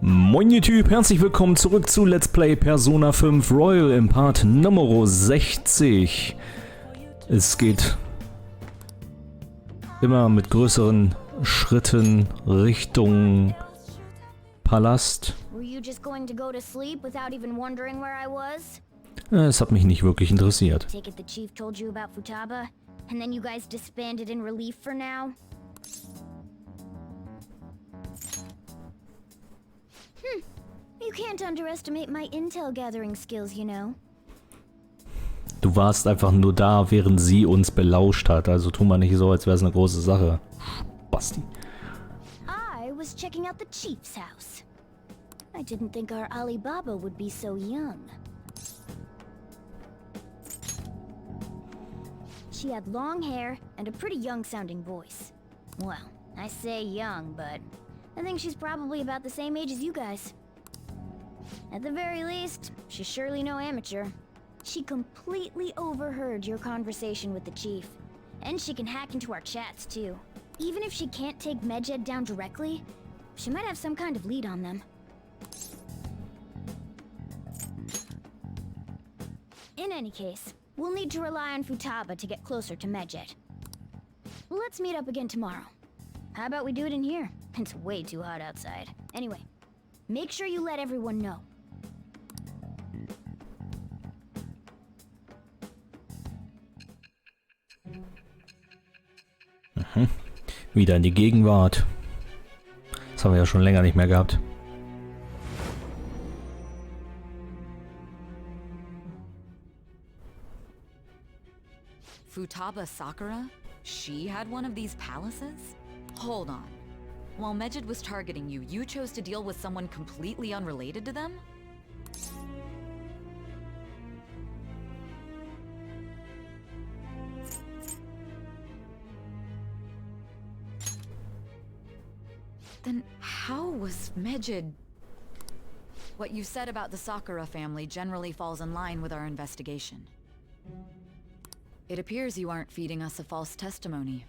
Moin YouTube, herzlich willkommen zurück zu Let's Play Persona 5 Royal im Part Nummer 60. Es geht immer mit größeren Schritten Richtung Palast. Es hat mich nicht wirklich interessiert. You can't underestimate my intel gathering skills, you know. Du warst einfach nur da, während sie uns belauscht hat. Also tu mal nicht so, als wäre es eine große Sache. Spasti. I was checking out the chief's house. I didn't think our Alibaba would be so young. She had long hair and a pretty young-sounding voice. Well, I say young, but I think she's probably about the same age as you guys. At the very least, she's surely no amateur. She completely overheard your conversation with the chief. And she can hack into our chats too. Even if she can't take Medjed down directly, she might have some kind of lead on them. In any case, we'll need to rely on Futaba to get closer to Medjed. Let's meet up again tomorrow. How about we do it in here? It's way too hot outside. Anyway, make sure you let everyone know. Wieder in die Gegenwart. Das haben wir ja schon länger nicht mehr gehabt. Futaba Sakura? She had one of these palaces? Hold on. While Medjed was targeting you, you chose to deal with someone completely unrelated to them? Then how was Medjed... What you said about the Sakura family generally falls in line with our investigation. It appears you aren't feeding us a false testimony.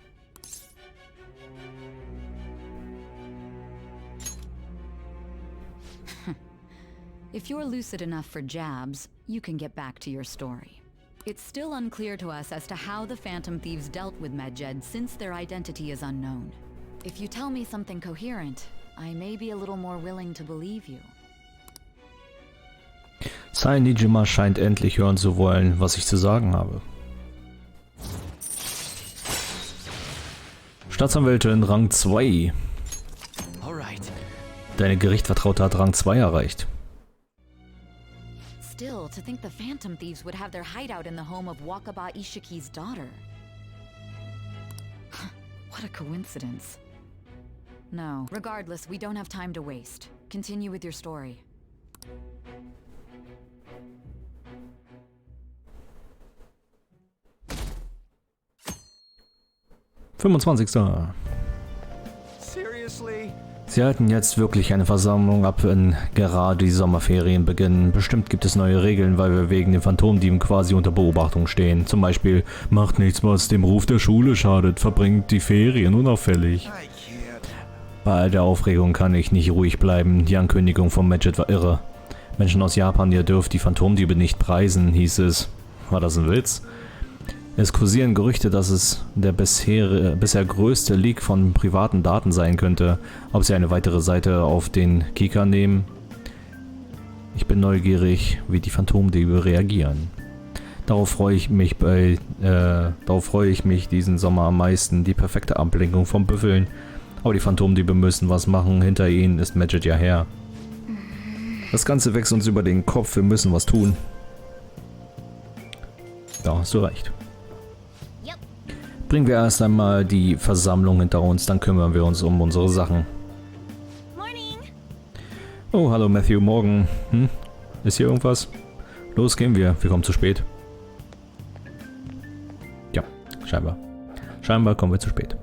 If you're lucid enough for jabs, you can get back to your story. It's still unclear to us as to how the Phantom Thieves dealt with Medjed since their identity is unknown. If you tell me something coherent, I may be a little more willing to believe you. Nijima scheint endlich hören zu wollen, was ich zu sagen habe. Staatsanwältin Rang 2. Deine Gerichtvertraute hat Rang 2 erreicht. Still, to think the Phantom Thieves would have their hideout in the home of Wakaba Ishiki's daughter. What a coincidence. No, regardless, we don't have time to waste. Continue with your story. Seriously? Sie halten jetzt wirklich eine Versammlung ab, wenn gerade die Sommerferien beginnen. Bestimmt gibt es neue Regeln, weil wir wegen den Phantomdieben quasi unter Beobachtung stehen. Zum Beispiel, macht nichts, was dem Ruf der Schule schadet, verbringt die Ferien unauffällig. Bei all der Aufregung kann ich nicht ruhig bleiben. Die Ankündigung von Medjed war irre. Menschen aus Japan, ihr dürft die Phantomdiebe nicht preisen, hieß es. War das ein Witz? Es kursieren Gerüchte, dass es der bisher größte Leak von privaten Daten sein könnte. Ob sie eine weitere Seite auf den Kika nehmen? Ich bin neugierig, wie die Phantomdiebe reagieren. Darauf freue ich mich diesen Sommer am meisten. Die perfekte Ablenkung vom Büffeln. Aber die Phantomdiebe müssen was machen. Hinter ihnen ist Medjed ja her. Das Ganze wächst uns über den Kopf. Wir müssen was tun. Ja, hast du recht. Bringen wir erst einmal die Versammlung hinter uns, dann kümmern wir uns um unsere Sachen. Morning. Oh, hallo Matthew, morgen. Ist hier irgendwas? Los, gehen wir. Wir kommen zu spät. Ja, scheinbar. Scheinbar kommen wir zu spät.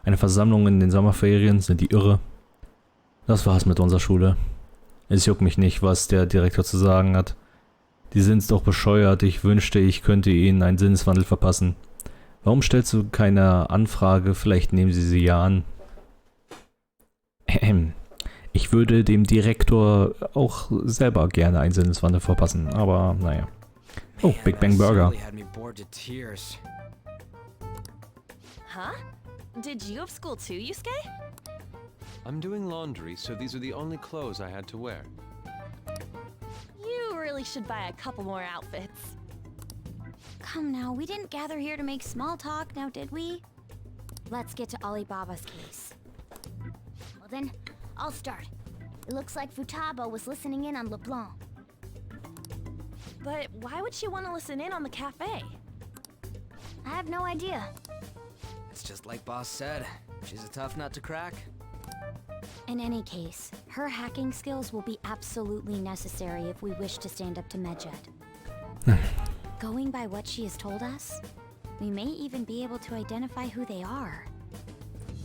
Eine Versammlung in den Sommerferien, sind die irre? Das war's mit unserer Schule. Es juckt mich nicht, was der Direktor zu sagen hat. Die sind doch bescheuert, ich wünschte, ich könnte ihnen einen Sinneswandel verpassen. Warum stellst du keine Anfrage? Vielleicht nehmen sie ja an. Ich würde dem Direktor auch selber gerne einen Sinneswandel verpassen, aber naja. Oh, Big Bang Burger. Huh? Did you have school too, Yusuke? I'm doing laundry, so these are the only clothes I had to wear. You really should buy a couple more outfits. Come now, we didn't gather here to make small talk, now did we? Let's get to Alibaba's case. Well then, I'll start. It looks like Futaba was listening in on LeBlanc. But why would she want to listen in on the cafe? I have no idea. It's just like Boss said. She's a tough nut to crack. In any case, her hacking skills will be absolutely necessary if we wish to stand up to Medjed. Going by what she has told us, we may even be able to identify who they are.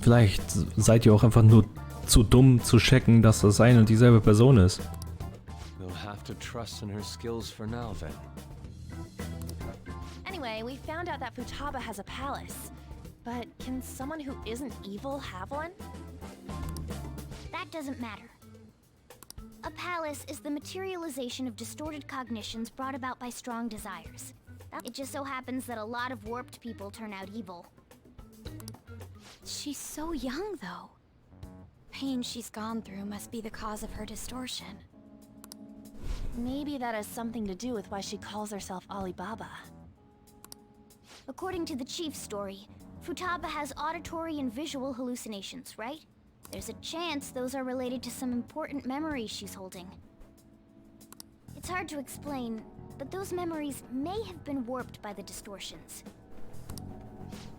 Vielleicht seid ihr auch einfach nur zu dumm zu checken, dass das eine und dieselbe Person ist. We'll have to trust in her skills for now then. Anyway, we found out that Futaba has a palace. But can someone who isn't evil have one? That doesn't matter. A palace is the materialization of distorted cognitions brought about by strong desires. It just so happens that a lot of warped people turn out evil. She's so young, though. Pain she's gone through must be the cause of her distortion. Maybe that has something to do with why she calls herself Alibaba. According to the chief's story, Futaba has auditory and visual hallucinations, right? There's a chance those are related to some important memories she's holding. It's hard to explain, but those memories may have been warped by the distortions.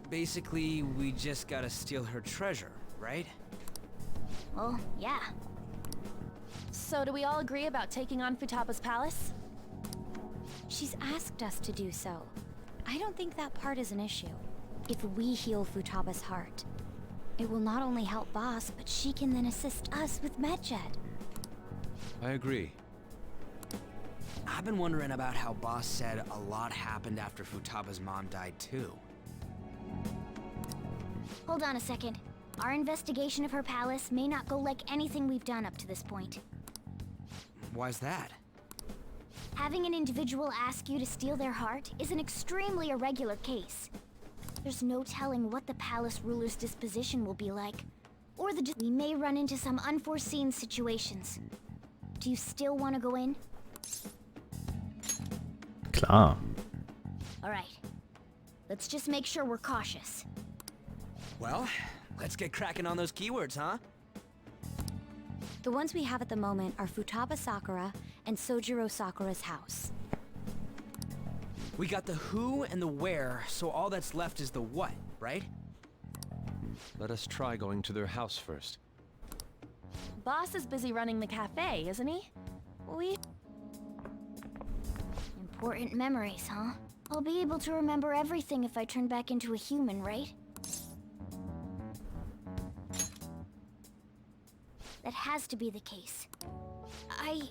Basically, we just gotta steal her treasure, right? Well, yeah. So do we all agree about taking on Futaba's palace? She's asked us to do so. I don't think that part is an issue. If we heal Futaba's heart, it will not only help Boss, but she can then assist us with Medjed. I agree. I've been wondering about how Boss said a lot happened after Futaba's mom died too. Hold on a second. Our investigation of her palace may not go like anything we've done up to this point. Why's that? Having an individual ask you to steal their heart is an extremely irregular case. There's no telling what the palace ruler's disposition will be like, or we may run into some unforeseen situations. Do you still want to go in? Klar. All right. Let's just make sure we're cautious. Well, let's get cracking on those keywords, huh? The ones we have at the moment are Futaba Sakura and Sojiro Sakura's house. We got the who and the where, so all that's left is the what, right? Let us try going to their house first. Boss is busy running the cafe, isn't he? Important memories, huh? I'll be able to remember everything if I turn back into a human, right? That has to be the case. I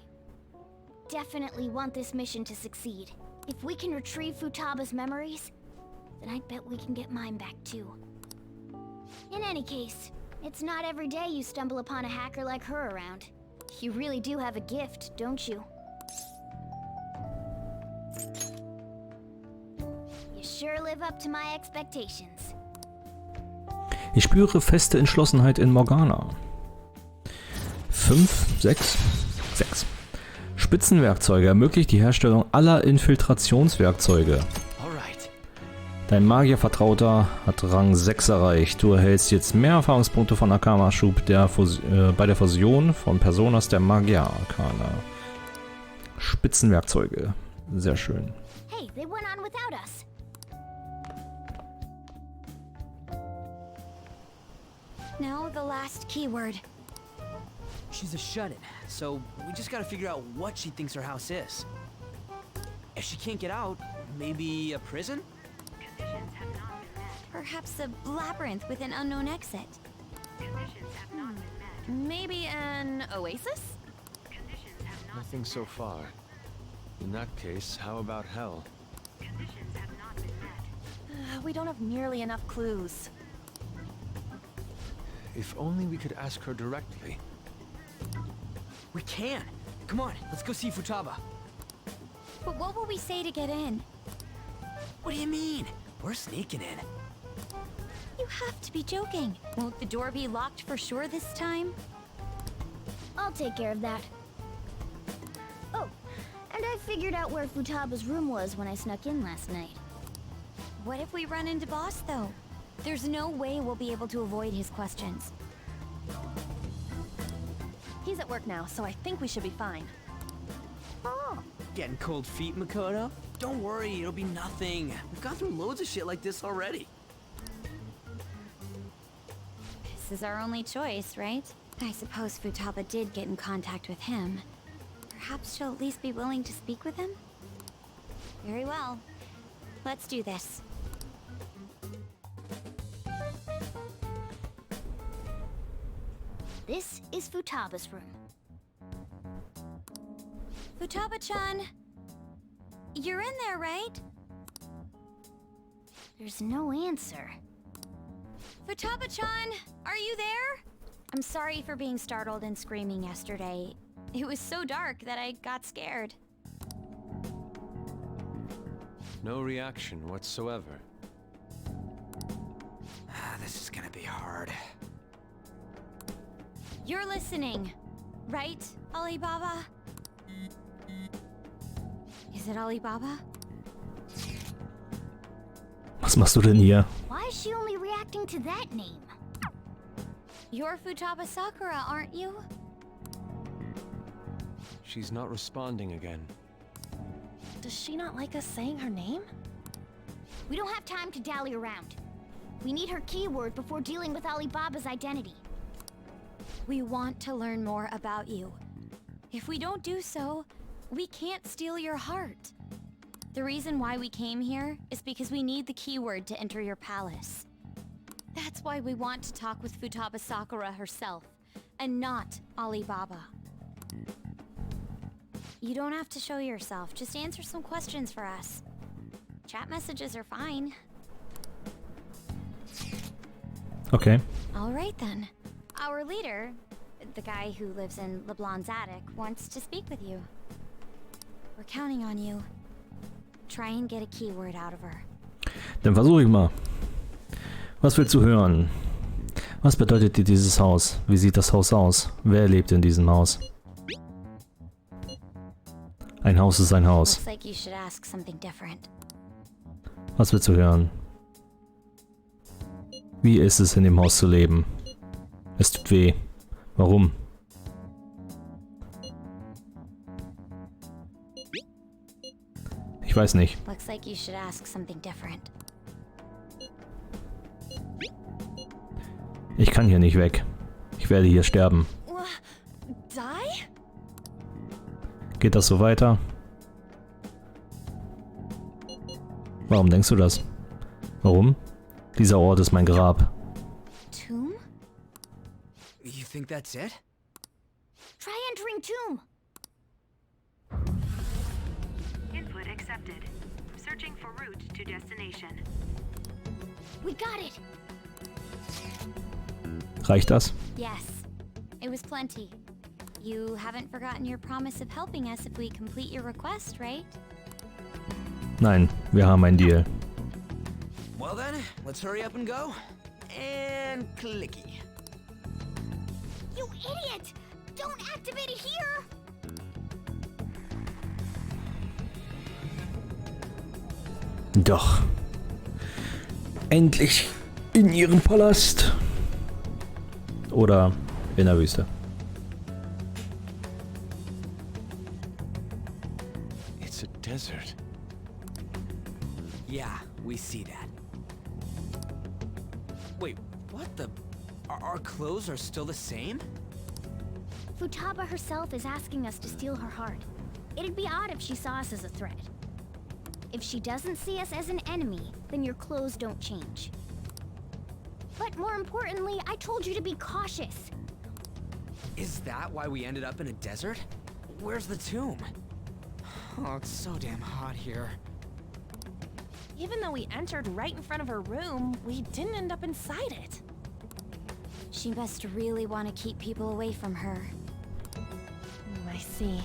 definitely want this mission to succeed. If we can retrieve Futaba's memories, then I bet we can get mine back too. In any case, it's not every day you stumble upon a hacker like her around. You really do have a gift, don't you? You sure live up to my expectations. Ich spüre feste Entschlossenheit in Morgana. 5, 6, 6. Spitzenwerkzeuge ermöglicht die Herstellung aller Infiltrationswerkzeuge. Alright. Dein Magiervertrauter hat Rang 6 erreicht. Du erhältst jetzt mehr Erfahrungspunkte von Akama-Schub bei der Fusion von Personas der Magier-Arkana. Spitzenwerkzeuge. Sehr schön. Hey, they went on without us. Now the last keyword. She's a shut-in, so we just gotta figure out what she thinks her house is. If she can't get out, maybe a prison? Perhaps a labyrinth with an unknown exit. Maybe an oasis? Nothing so far. In that case, how about hell? We don't have nearly enough clues. If only we could ask her directly. We can. Come on, let's go see Futaba. But what will we say to get in? What do you mean? We're sneaking in. You have to be joking. Won't the door be locked for sure this time? I'll take care of that. Oh, and I figured out where Futaba's room was when I snuck in last night. What if we run into Boss, though? There's no way we'll be able to avoid his questions. He's at work now, so I think we should be fine. Oh, Getting cold feet, Makoto? Don't worry, it'll be nothing. We've gone through loads of shit like this already. this is our only choice, right? I suppose Futaba did get in contact with him. Perhaps she'll at least be willing to speak with him? Very well. Let's do this. This is Futaba's room. Futaba-chan! You're in there, right? There's no answer. Futaba-chan! Are you there? I'm sorry for being startled and screaming yesterday. It was so dark that I got scared. No reaction whatsoever. This is gonna be hard. You're listening, right, Alibaba? Is it Alibaba? Was machst du denn hier? Why is she only reacting to that name? You're Futaba Sakura, aren't you? She's not responding again. Does she not like us saying her name? We don't have time to dally around. We need her keyword before dealing with Alibaba's identity. We want to learn more about you. If we don't do so, we can't steal your heart. The reason why we came here is because we need the keyword to enter your palace. That's why we want to talk with Futaba Sakura herself, and not Alibaba. You don't have to show yourself, just answer some questions for us. Chat messages are fine. Okay. All right then. Our leader, the guy who lives in LeBlanc's attic, wants to speak with you. We're counting on you. Try and get a keyword out of her. Dann versuche ich mal. Was willst du hören? Was bedeutet dir dieses Haus? Wie sieht das Haus aus? Wer lebt in diesem Haus? Ein Haus ist ein Haus. Looks like you should ask something different. Was willst du hören? Wie ist es, in dem Haus zu leben? Es tut weh. Warum? Ich weiß nicht. Looks like you should ask something different. Ich kann hier nicht weg. Ich werde hier sterben. Die? Geht das so weiter? Warum denkst du das? Warum? Dieser Ort ist mein Grab. Tomb? You think that's it? Try entering tomb. Input accepted. Searching for route to destination. We got it. Reicht das? Yes. It was plenty. You haven't forgotten your promise of helping us if we complete your request, right? Nein, wir haben einen Deal. Well then, let's hurry up and go. And clicky. You idiot! Don't activate it here! Doch. Endlich in ihrem Palast. Oder in der Wüste. It's a desert. Yeah, we see that. Wait, what the? Our clothes are still the same? Futaba herself is asking us to steal her heart. It'd be odd if she saw us as a threat. If she doesn't see us as an enemy, then your clothes don't change. But more importantly, I told you to be cautious. Is that why we ended up in a desert? Where's the tomb? Oh, it's so damn hot here. Even though we entered right in front of her room, we didn't end up inside it. She She must really want to keep people away from her. I see.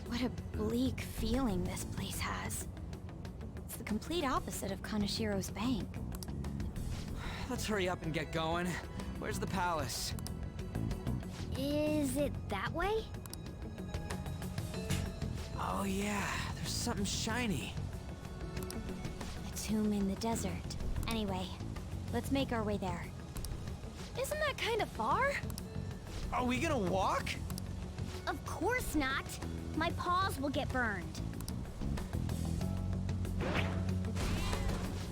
What a bleak feeling this place has. It's the complete opposite of Kanashiro's bank. Let's hurry up and get going. Where's the palace? Is it that way? Oh yeah, there's something shiny. A tomb in the desert. Anyway, let's make our way there. Isn't that kind of far? Are we gonna walk? Of course not. My paws will get burned.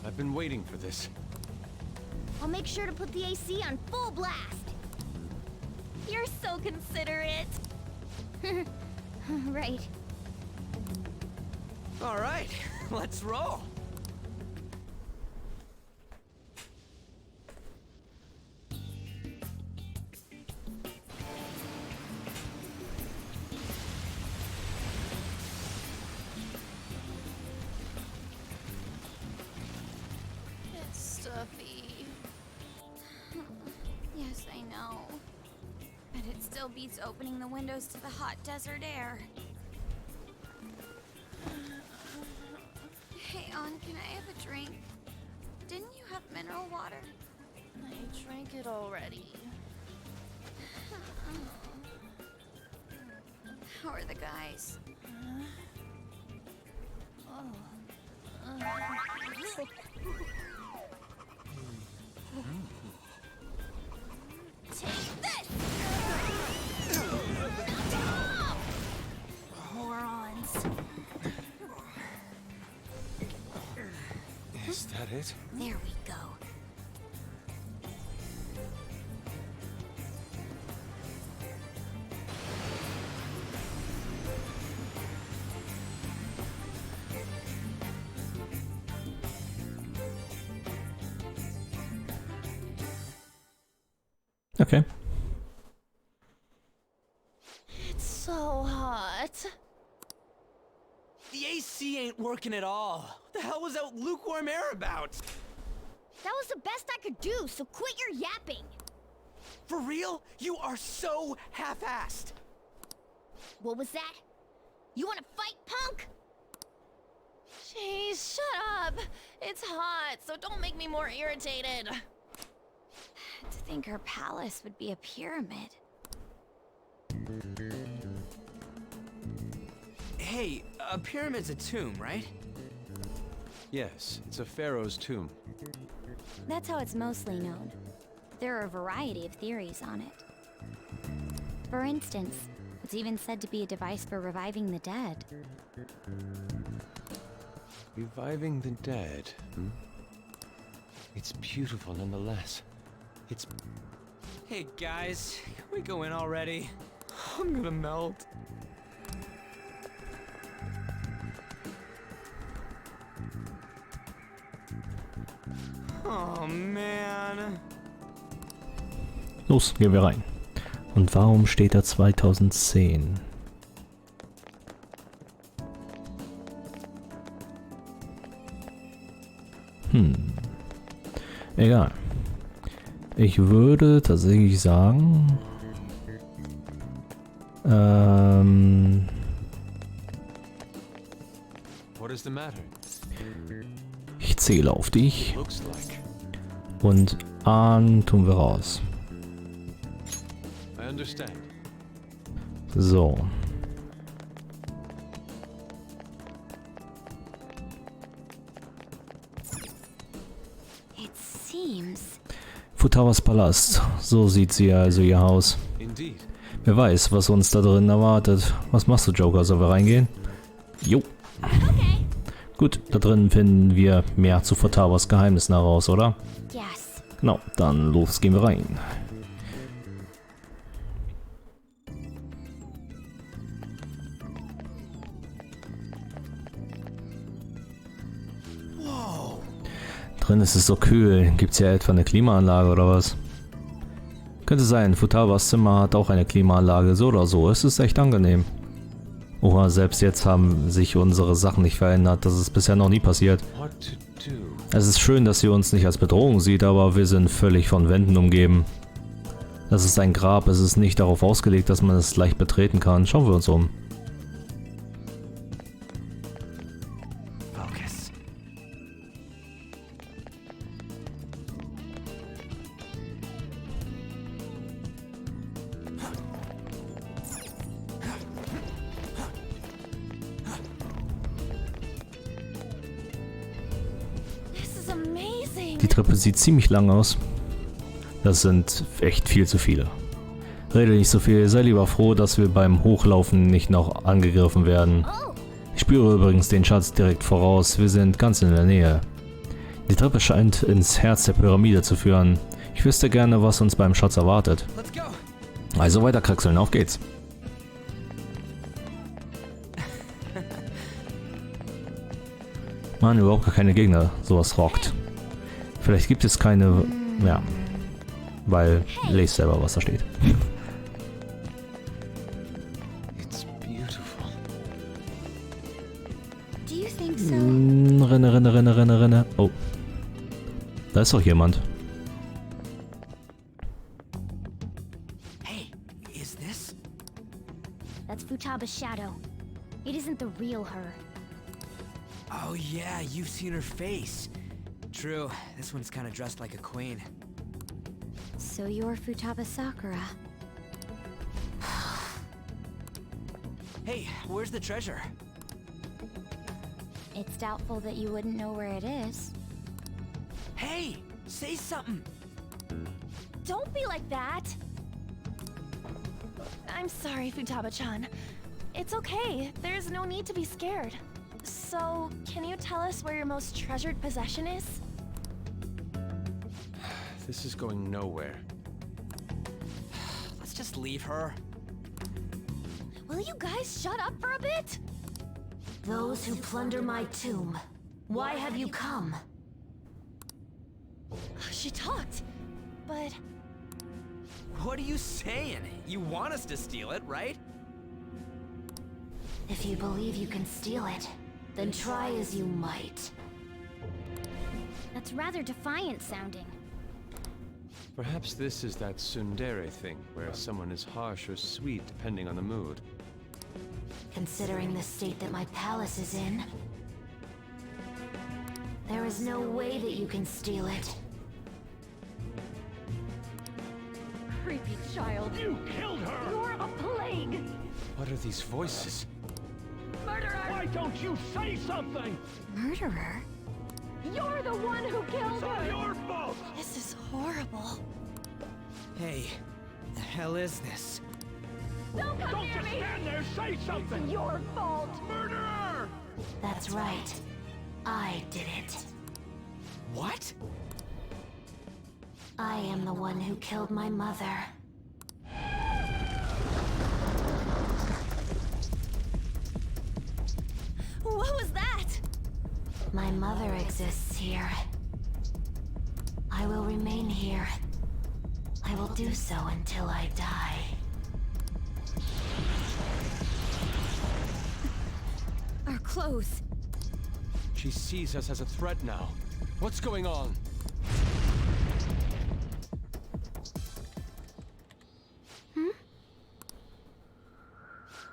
I've been waiting for this. I'll make sure to put the AC on full blast. You're so considerate. Right. All right, let's roll. It's stuffy. Yes, I know. But it still beats opening the windows to the hot desert air. Hey, Ann, can I have a drink? Didn't you have mineral water? I drank it already. How are the guys? Take this! Morons. Is that it? There we go. Okay. It's so hot. The AC ain't working at all. What the hell was that lukewarm air about? That was the best I could do, so quit your yapping. For real? You are so half-assed. What was that? You want to fight, punk? Jeez, shut up. It's hot, so don't make me more irritated. To think her palace would be a pyramid. Hey, a pyramid's a tomb, right? Yes, it's a pharaoh's tomb. That's how it's mostly known. There are a variety of theories on it. For instance, it's even said to be a device for reviving the dead. Reviving the dead, hmm? It's beautiful nonetheless. It's... Hey guys, can we go in already? I'm gonna melt. Oh man. Los, gehen wir rein. Und warum steht da 2010? Egal. Ich würde tatsächlich sagen... What is the matter? Ich zähle auf dich. Looks like. Und Ahn tun wir raus. I understand. So. It seems... Futabas Palast. So sieht sie also ihr Haus. Indeed. Wer weiß, was uns da drin erwartet. Was machst du, Joker? Sollen wir reingehen? Jo. Okay. Gut, da drin finden wir mehr zu Futabas Geheimnissen heraus, oder? Yes. Genau, dann los, gehen wir rein. Drin ist es so kühl. Gibt's hier etwa eine Klimaanlage oder was? Könnte sein, Futabas Zimmer hat auch eine Klimaanlage, so oder so. Es ist echt angenehm. Oha, selbst jetzt haben sich unsere Sachen nicht verändert. Das ist bisher noch nie passiert. What to do? Es ist schön, dass sie uns nicht als Bedrohung sieht, aber wir sind völlig von Wänden umgeben. Das ist ein Grab, es ist nicht darauf ausgelegt, dass man es leicht betreten kann. Schauen wir uns um. Focus. This is amazing. Die Treppe sieht ziemlich lang aus. Das sind echt viel zu viele. Rede nicht so viel, sei lieber froh, dass wir beim Hochlaufen nicht noch angegriffen werden. Ich spüre übrigens den Schatz direkt voraus, wir sind ganz in der Nähe. Die Treppe scheint ins Herz der Pyramide zu führen. Ich wüsste gerne, was uns beim Schatz erwartet. Let's go. Also weiter kraxeln, auf geht's. Mann, überhaupt gar keine Gegner, sowas rockt. Vielleicht gibt es keine... ja. Weil, lest selber, was da steht. It's beautiful. Do you think so? Renne. Oh. Da ist doch jemand. Hey, is this? That's Futaba's shadow. It isn't the real her. Oh yeah, you've seen her face. True, this one's kind of dressed like a queen. So you're Futaba Sakura. Hey, where's the treasure? It's doubtful that you wouldn't know where it is. Hey, say something. Don't be like that. I'm sorry, Futaba-chan. It's okay. There's no need to be scared. So, can you tell us where your most treasured possession is? This is going nowhere. Let's just leave her. Will you guys shut up for a bit? Those who plunder my tomb, why have you come? She talked, but What are you saying? You want us to steal it, right? If you believe you can steal it, then try as you might. That's rather defiant sounding. Perhaps this is that tsundere thing, where someone is harsh or sweet depending on the mood. Considering the state that my palace is in, there is no way that you can steal it. creepy child. You killed her! You're a plague. What are these voices? Murderer. Why don't you say something? Murderer? You're the one who killed It's all her. your fault! This is horrible. Hey, the hell is this? Don't come Don't near just me. stand there, say something! Your fault. Murderer! That's right. I did it. What? I am the one who killed my mother. What was that? My mother exists here. I will remain here. I will do so until I die. Our clothes. She sees us as a threat now. What's going on?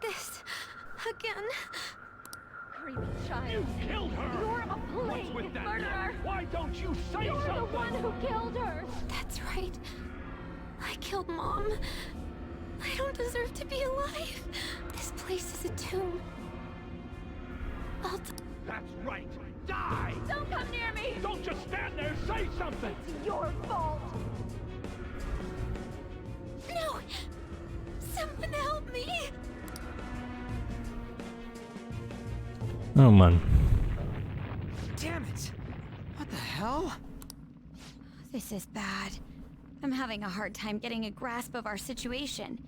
This again. Creepy child. You killed her! You're a What's plague. with that Murderer. look? Why don't you say You're something? the one who killed her. That's right. I killed Mom. I don't deserve to be alive. This place is a tomb. I'll That's right! Die! Don't come near me. Don't just stand there, say something! It's your fault. No! Someone help me! Oh Mann. Damn it! What the hell? This is bad. I'm having a hard time getting a grasp of our situation.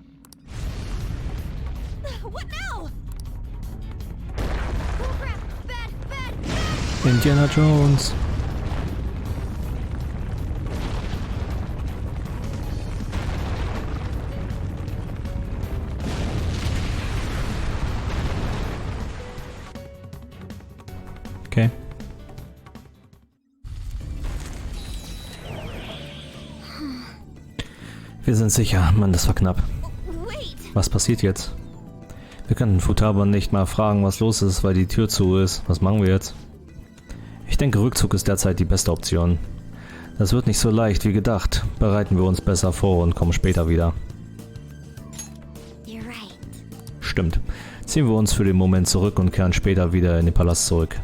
What now? Oh crap! Bad! Indiana Jones. Okay. Wir sind sicher. Mann, das war knapp. Wait! Was passiert jetzt? Wir könnten Futaba nicht mal fragen, was los ist, weil die Tür zu ist. Was machen wir jetzt? Ich denke, Rückzug ist derzeit die beste Option. Das wird nicht so leicht wie gedacht. Bereiten wir uns besser vor und kommen später wieder. You're right. Stimmt. Ziehen wir uns für den Moment zurück und kehren später wieder in den Palast zurück.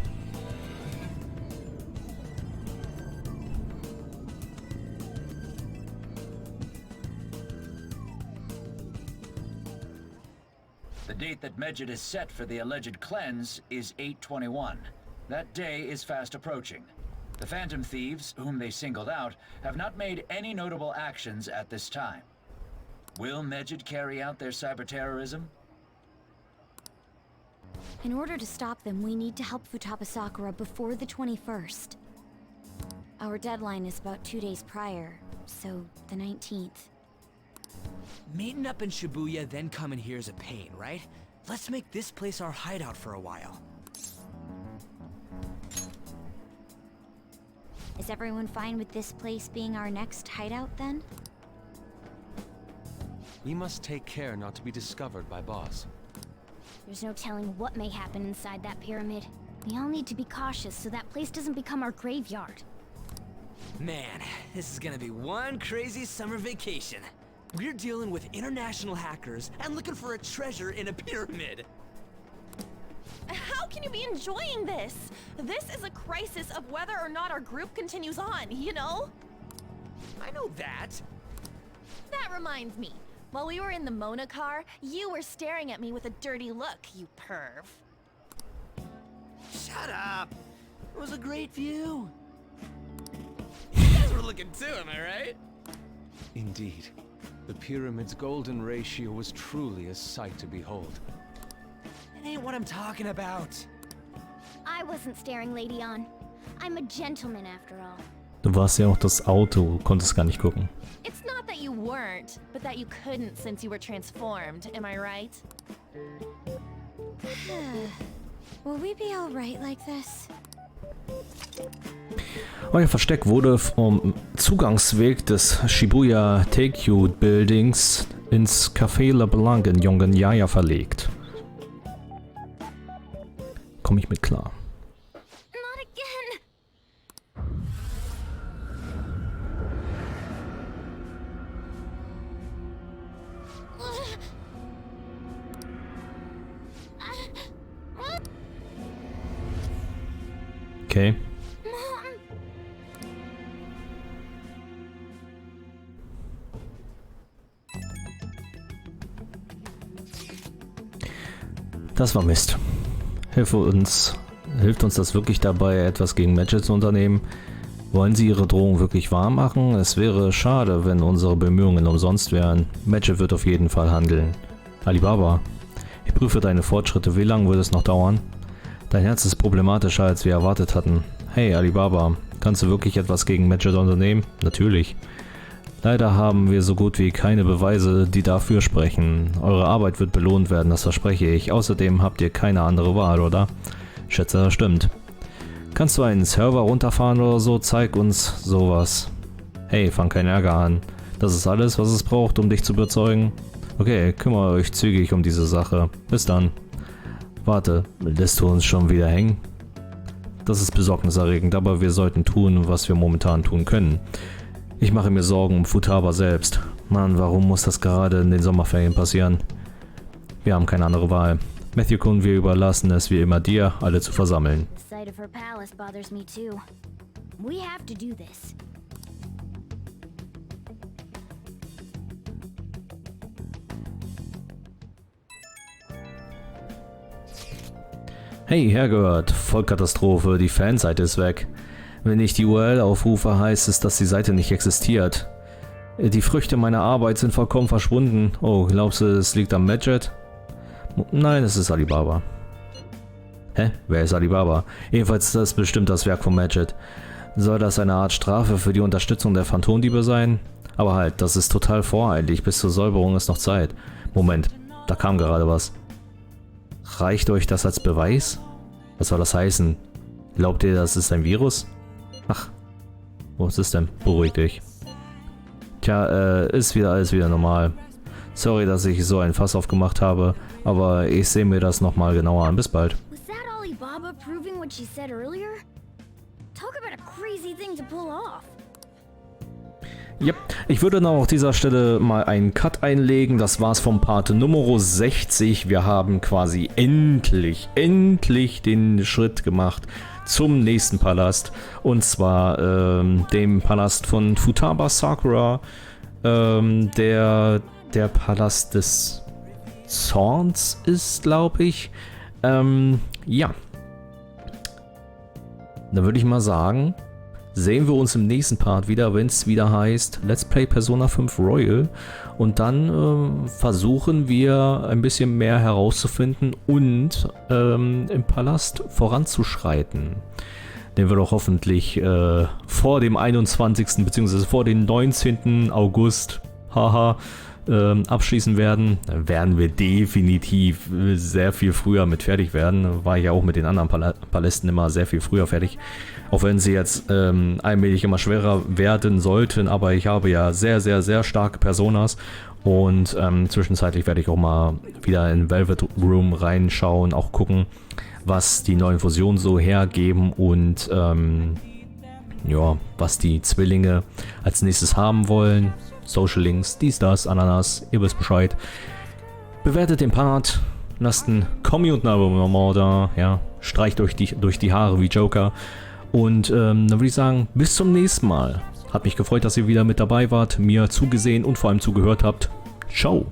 The date that Medjed is set for the alleged cleanse is 8/21. That day is fast approaching. The Phantom Thieves, whom they singled out, have not made any notable actions at this time. Will Medjed carry out their cyber-terrorism? In order to stop them, we need to help Futaba Sakura before the 21st. Our deadline is about 2 days prior, so the 19th. Meeting up in Shibuya, then coming here is a pain, right? Let's make this place our hideout for a while. Is everyone fine with this place being our next hideout then? We must take care not to be discovered by Boss. There's no telling what may happen inside that pyramid. We all need to be cautious so that place doesn't become our graveyard. Man, this is gonna be one crazy summer vacation. We're dealing with international hackers and looking for a treasure in a pyramid. How can you be enjoying this? This is a crisis of whether or not our group continues on, you know? I know that. That reminds me. While we were in the Mona car, you were staring at me with a dirty look, you perv. Shut up. It was a great view. You guys were looking too, am I right? Indeed. The pyramid's golden ratio was truly a sight to behold. That ain't what I'm talking about. I wasn't staring Lady on. I'm a gentleman after all. Du warst ja auch das Auto, konntest gar nicht gucken. It's not that you weren't, but that you couldn't since you were transformed, am I right? Will we be all right like this? Euer Versteck wurde vom Zugangsweg des Shibuya Teikyu Buildings ins Café LeBlanc in Yongen-Yaya verlegt. Komme ich mit klar. Not again! Okay. Das war Mist. Hilft uns das wirklich dabei, etwas gegen Medjed zu unternehmen? Wollen sie ihre Drohung wirklich wahr machen? Es wäre schade, wenn unsere Bemühungen umsonst wären. Medjed wird auf jeden Fall handeln. Alibaba, ich prüfe deine Fortschritte. Wie lange wird es noch dauern? Dein Herz ist problematischer, als wir erwartet hatten. Hey Alibaba, kannst du wirklich etwas gegen Medjed unternehmen? Natürlich. Leider haben wir so gut wie keine Beweise, die dafür sprechen. Eure Arbeit wird belohnt werden, das verspreche ich. Außerdem habt ihr keine andere Wahl, oder? Schätze, das stimmt. Kannst du einen Server runterfahren oder so? Zeig uns sowas. Hey, fang keinen Ärger an. Das ist alles, was es braucht, um dich zu überzeugen? Okay, kümmere euch zügig um diese Sache. Bis dann. Warte, lässt du uns schon wieder hängen? Das ist besorgniserregend, aber wir sollten tun, was wir momentan tun können. Ich mache mir Sorgen um Futaba selbst. Mann, warum muss das gerade in den Sommerferien passieren? Wir haben keine andere Wahl. Matthew-kun, wir überlassen es wie immer dir, alle zu versammeln. The sight of her palace bothers me too. We have to do this. Hey, hergehört. Vollkatastrophe, die Fanseite ist weg. Wenn ich die URL aufrufe, heißt es, dass die Seite nicht existiert. Die Früchte meiner Arbeit sind vollkommen verschwunden. Oh, glaubst du, es liegt am Medjed? Nein, es ist Alibaba. Hä? Wer ist Alibaba? Jedenfalls ist das bestimmt das Werk von Medjed. Soll das eine Art Strafe für die Unterstützung der Phantomdiebe sein? Aber halt, das ist total voreilig. Bis zur Säuberung ist noch Zeit. Moment, da kam gerade was. Reicht euch das als Beweis? Was soll das heißen? Glaubt ihr, das ist ein Virus? Ach, wo ist es denn? Beruhig dich. Tja, ist wieder alles wieder normal. Sorry, dass ich so ein Fass aufgemacht habe, aber ich sehe mir das nochmal genauer an. Bis bald. Was that Alibaba proving what she said earlier? Talk about a crazy thing to pull off. Yep. Ich würde dann auch an dieser Stelle mal einen Cut einlegen. Das war's vom Part Nummer 60. Wir haben quasi endlich den Schritt gemacht zum nächsten Palast. Und zwar dem Palast von Futaba Sakura. Der Palast des Zorns ist, glaube ich. Ja. Dann würde ich mal sagen, sehen wir uns im nächsten Part wieder, wenn es wieder heißt Let's Play Persona 5 Royal. Und dann versuchen wir ein bisschen mehr herauszufinden und im Palast voranzuschreiten. Den wir doch hoffentlich vor dem 21. bzw. vor dem 19. August abschließen werden. Werden wir definitiv sehr viel früher mit fertig werden. War ja auch mit den anderen Palästen immer sehr viel früher fertig. Auch wenn sie jetzt allmählich immer schwerer werden sollten. Aber ich habe ja sehr starke Personas. Und zwischenzeitlich werde ich auch mal wieder in Velvet Room reinschauen. Auch gucken, was die neuen Fusionen so hergeben. Und ja, was die Zwillinge als nächstes haben wollen. Social Links, dies, das, Ananas, ihr wisst Bescheid. Bewertet den Part, lasst ein Kommi und ein Abo da, ja, streicht euch durch die Haare wie Joker. Und dann würde ich sagen, bis zum nächsten Mal. Hat mich gefreut, dass ihr wieder mit dabei wart, mir zugesehen und vor allem zugehört habt. Ciao!